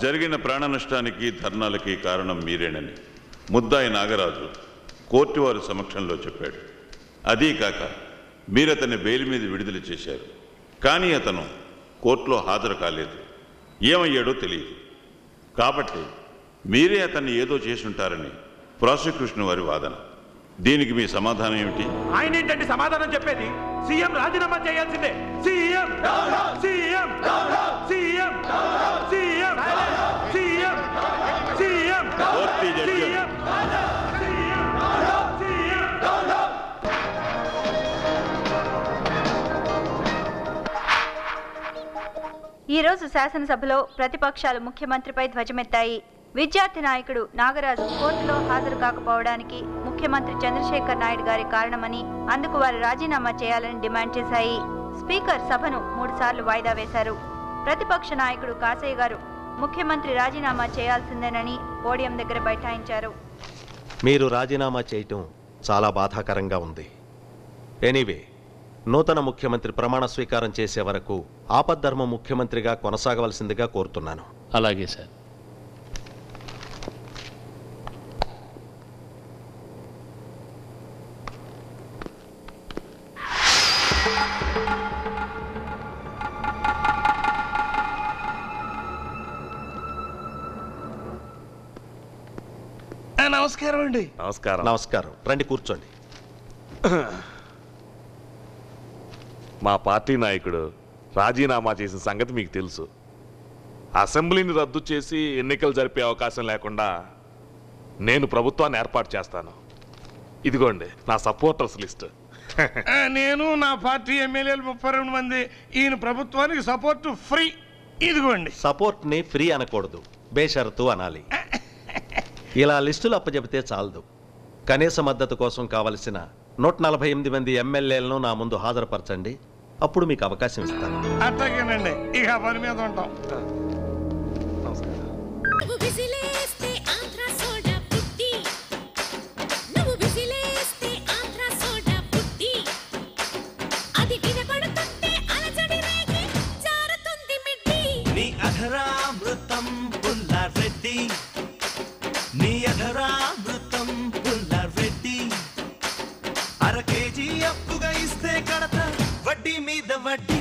జరిగిన ప్రాణ నష్టానికి ధర్నాలకి కారణం మీరేనని ముద్దాయి నాగరాజు కోర్టు వారి సమక్షంలో చెప్పాడు. అదీ కాక మీరతన్ని బెయిల్ మీద విడుదల చేశారు. కానీ అతను కోర్టులో హాజరు కాలేదు. ఏమయ్యాడో తెలియదు. కాబట్టి మీరే అతన్ని ఏదో చేసుంటారని ప్రాసిక్యూషన్ వారి వాదన. దీనికి మీ సమాధానం ఏమిటి? ఆయన ఏంటంటే సమాధానం చెప్పేది? సీఎం రాజీనామా చేయాల్సిందే. CM CM CM CM CM CM ఈ రోజు శాసనసభలో ప్రతిపక్షాలు ముఖ్యమంత్రిపై ధ్వజమెత్తాయి. విద్యార్థి నాయకుడు నాగరాజు కోర్టులో హాజరు కాకపోవడానికి ముఖ్యమంత్రి చంద్రశేఖర్ నాయుడు గారి కారణమని, అందుకు వారు రాజీనామా చేయాలని డిమాండ్ చేశాయి. స్పీకర్ సభను 3 సార్లు వాయిదా వేశారు. ప్రతిపక్ష నాయకుడు కాసయ్య గారు ముఖ్యమంత్రి రాజీనామా చేయాల్సిందేనని పోడియం దగ్గర బైఠాయించారు. మీరు రాజీనామా చేయటం చాలా బాధాకరంగా ఉంది. ఎనీవే, నూతన ముఖ్యమంత్రి ప్రమాణ స్వీకారం చేసే వరకు ఆపద్ధర్మ ముఖ్యమంత్రిగా కొనసాగవలసిందిగా కోరుతున్నాను. అలాగే సార్. నమస్కారం అండి. నమస్కారం. నమస్కారం. రండి, కూర్చోండి. మా పార్టీ నాయకుడు రాజీనామా చేసిన సంగతి మీకు తెలుసు. అసెంబ్లీని రద్దు చేసి ఎన్నికలు జరిపే అవకాశం లేకుండా నేను ప్రభుత్వాన్ని ఏర్పాటు చేస్తాను. ఇదిగోండి నా సపోర్టర్స్ లిస్ట్. నేను నా పార్టీ ఎమ్మెల్యేలు 32 మంది. ఈయన ప్రభుత్వానికి సపోర్ట్ ఫ్రీ. ఇదిగోండి. సపోర్ట్ని ఫ్రీ అనకూడదు, బేషరతు అనాలి. ఇలా లిస్టులు అప్పచెబితే చాలదు. కనీస మద్దతు కోసం కావలసిన 148 మంది ఎమ్మెల్యేలను నా ముందు హాజరుపరచండి. అప్పుడు మీకు అవకాశం ఇస్తాను. అట్లాగేనండి. ఇక పని మీద ఉంటాం. అర కేజీ అప్పుగా ఇస్తే కడత వడ్డీ మీద వడ్డీ.